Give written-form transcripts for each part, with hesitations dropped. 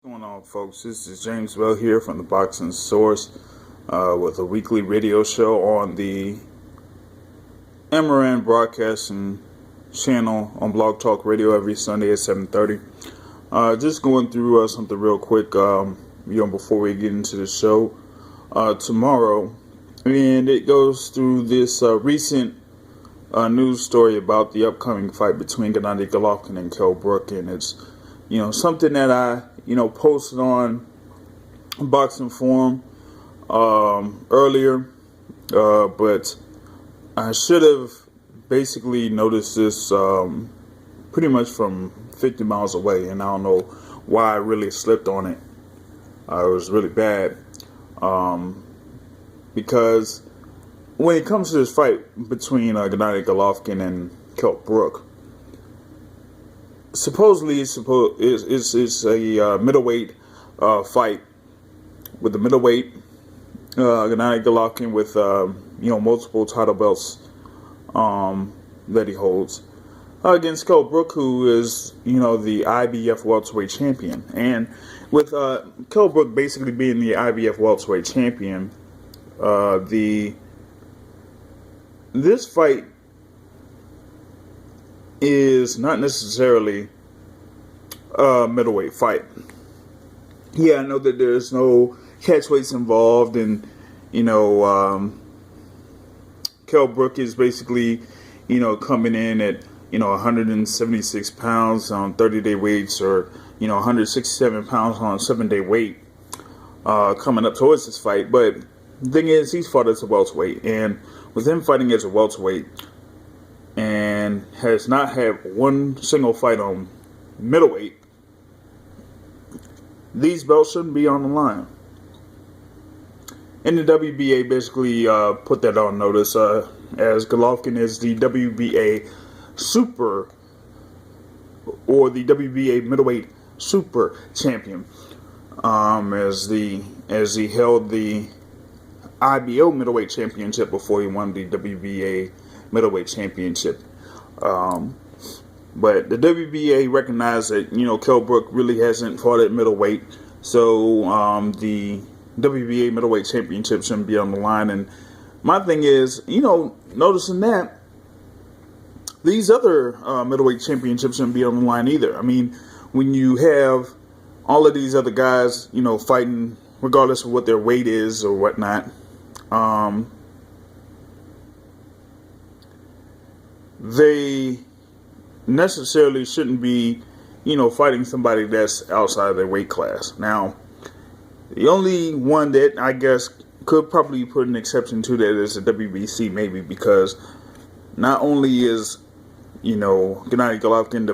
What's going on, folks? This is James Bell here from the Boxing Source with a weekly radio show on the Amaran Broadcasting channel on Blog Talk Radio every Sunday at 7:30. Just going through something real quick, before we get into the show tomorrow, and it goes through this recent news story about the upcoming fight between Gennady Golovkin and Kell Brook, and it's something that I posted on Boxing Forum earlier, but I should have basically noticed this pretty much from 50 miles away, and I don't know why I really slipped on it. It was really bad because when it comes to this fight between Gennady Golovkin and Kell Brook, supposedly it's a middleweight fight with the middleweight Gennady Golovkin with multiple title belts that he holds against Kell Brook, who is the IBF welterweight champion. And with Kell Brook basically being the IBF welterweight champion, this fight is not necessarily a middleweight fight. Yeah, I know that there's no catch weights involved, and Kell Brook is basically coming in at 176 pounds on 30-day weights, or 167 pounds on a 7-day weight coming up towards this fight. But the thing is, he's fought as a welterweight, and with him fighting as a welterweight and has not had one single fight on middleweight, these belts shouldn't be on the line. And the WBA basically put that on notice, as Golovkin is the WBA super, or the WBA middleweight super champion, as he held the IBO middleweight championship before he won the WBA middleweight championship. But the WBA recognized that Kell Brook really hasn't fought at middleweight, so the WBA middleweight championship shouldn't be on the line. And my thing is, noticing that these other middleweight championships shouldn't be on the line either. I mean, when you have all of these other guys, fighting regardless of what their weight is or whatnot, they necessarily shouldn't be, fighting somebody that's outside of their weight class. Now, the only one that I guess could probably put an exception to that is the WBC, maybe, because not only is, Gennady Golovkin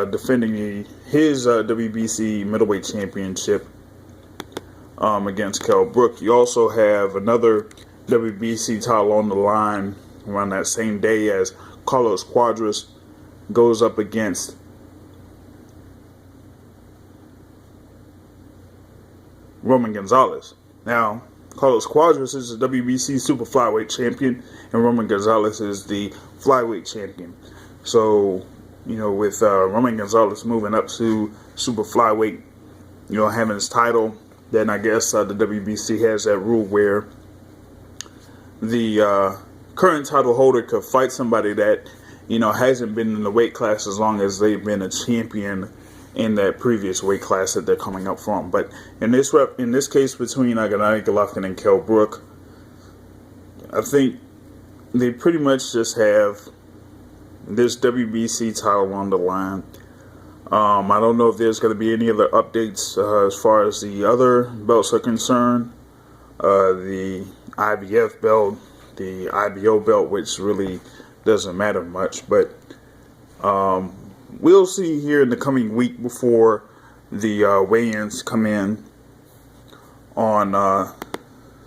defending his WBC middleweight championship against Kell Brook, you also have another WBC title on the line around that same day, as Carlos Cuadras goes up against Roman Gonzalez. Now, Carlos Cuadras is the WBC super flyweight champion, and Roman Gonzalez is the flyweight champion. So, with Roman Gonzalez moving up to super flyweight, having his title, then I guess the WBC has that rule where the current title holder could fight somebody that hasn't been in the weight class as long as they've been a champion in that previous weight class that they're coming up from. But in this case between Gennady Golovkin and Kell Brook, I think they pretty much just have this WBC title on the line. I don't know if there's going to be any other updates as far as the other belts are concerned. The IBF belt, the IBO belt, which really doesn't matter much, but we'll see here in the coming week before the weigh-ins come in on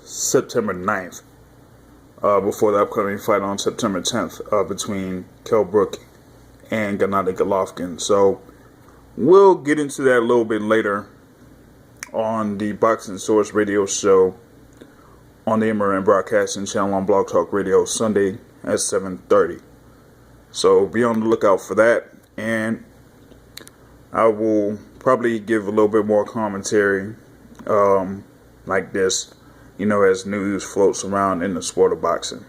September 9th, before the upcoming fight on September 10th between Kell Brook and Gennady Golovkin. So we'll get into that a little bit later on the Boxing Source radio show on the Amaran Broadcasting channel on Blog Talk Radio, Sunday at 7:30. So be on the lookout for that, and I will probably give a little bit more commentary like this, as news floats around in the sport of boxing.